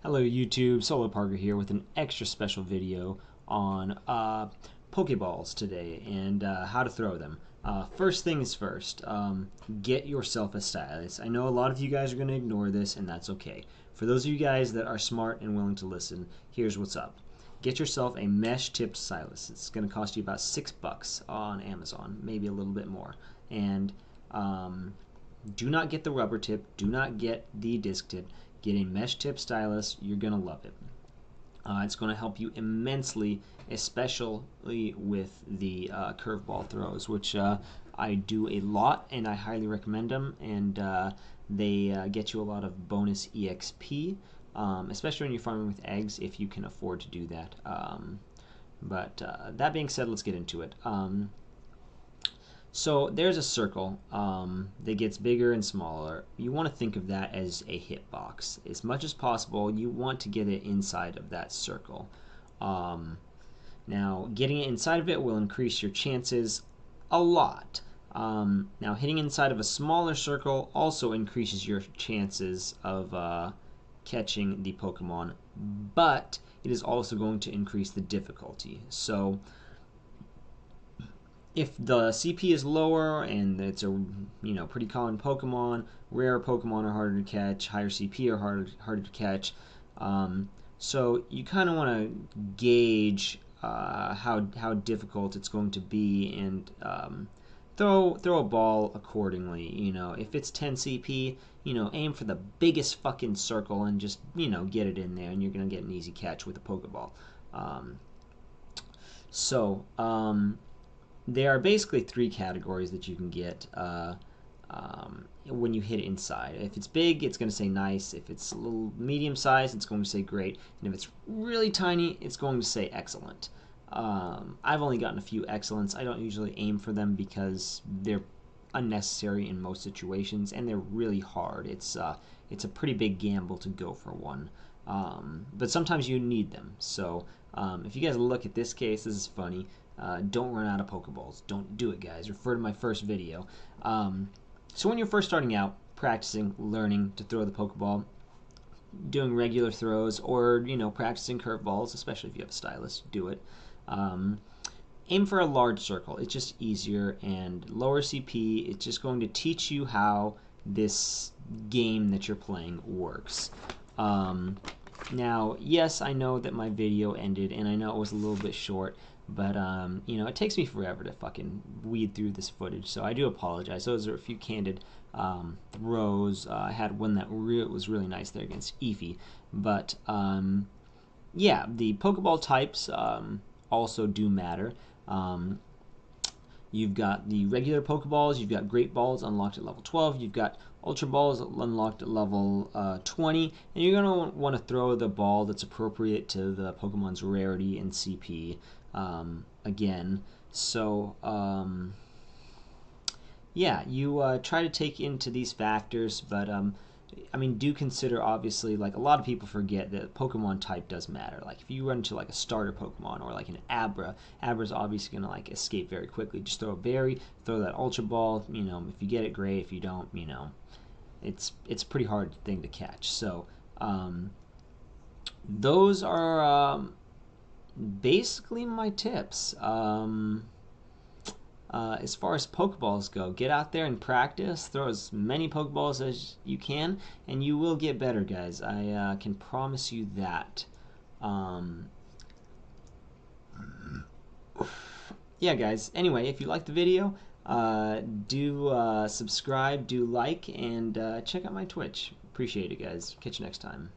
Hello YouTube, Solo Parker here with an extra special video on Pokeballs today and how to throw them. First things first, get yourself a stylus. I know a lot of you guys are going to ignore this and that's okay. For those of you guys that are smart and willing to listen, here's what's up. Get yourself a mesh tipped stylus. It's going to cost you about $6 on Amazon, maybe a little bit more. And do not get the rubber tip, do not get the disc tip. Get a mesh tip stylus, you're going to love it. It's going to help you immensely, especially with the curveball throws, which I do a lot and I highly recommend them, and they get you a lot of bonus EXP, especially when you're farming with eggs if you can afford to do that. But that being said, let's get into it. So there's a circle that gets bigger and smaller. You want to think of that as a hitbox. As much as possible, you want to get it inside of that circle. Now, getting it inside of it will increase your chances a lot. Now, hitting inside of a smaller circle also increases your chances of catching the Pokemon, but it is also going to increase the difficulty. So if the CP is lower and it's a pretty common Pokemon, rare Pokemon are harder to catch, higher CP are harder to catch. So you kind of want to gauge how difficult it's going to be and throw a ball accordingly. If it's 10 CP, aim for the biggest fucking circle and just get it in there, and you're gonna get an easy catch with a Pokeball. There are basically three categories that you can get when you hit it inside. If it's big, it's going to say nice. If it's a little medium size, it's going to say great. And if it's really tiny, it's going to say excellent. I've only gotten a few excellents. I don't usually aim for them because they're unnecessary in most situations, and they're really hard. It's a pretty big gamble to go for one. But sometimes you need them. So if you guys look at this case, this is funny. Don't run out of Pokeballs. Don't do it, guys. Refer to my first video. So when you're first starting out, practicing, learning to throw the Pokeball, doing regular throws, or practicing curveballs, especially if you have a stylus, do it. Aim for a large circle. It's just easier, and lower CP. It's just going to teach you how this game that you're playing works. Now, yes, I know that my video ended, and I know it was a little bit short, but it takes me forever to fucking weed through this footage, so I do apologize. Those are a few candid throws. I had one that was really nice there against Eevee, but yeah, the Pokeball types also do matter. You've got the regular Pokeballs, you've got Great Balls unlocked at level 12, you've got Ultra Balls unlocked at level 20, and you're going to want to throw the ball that's appropriate to the Pokemon's rarity and CP again. So, yeah, you try to take into these factors, but I mean, do consider, obviously, like a lot of people forget that Pokemon type does matter. Like if you run into like a starter Pokemon or like an Abra's obviously gonna like escape very quickly. Just throw a berry, throw that Ultra Ball. If you get it, great. If you don't, it's a pretty hard thing to catch. So those are basically my tips. As far as Pokeballs go, get out there and practice. Throw as many Pokeballs as you can, and you will get better, guys. I can promise you that. Yeah, guys. Anyway, if you like the video, do subscribe, do like, and check out my Twitch. Appreciate it, guys. Catch you next time.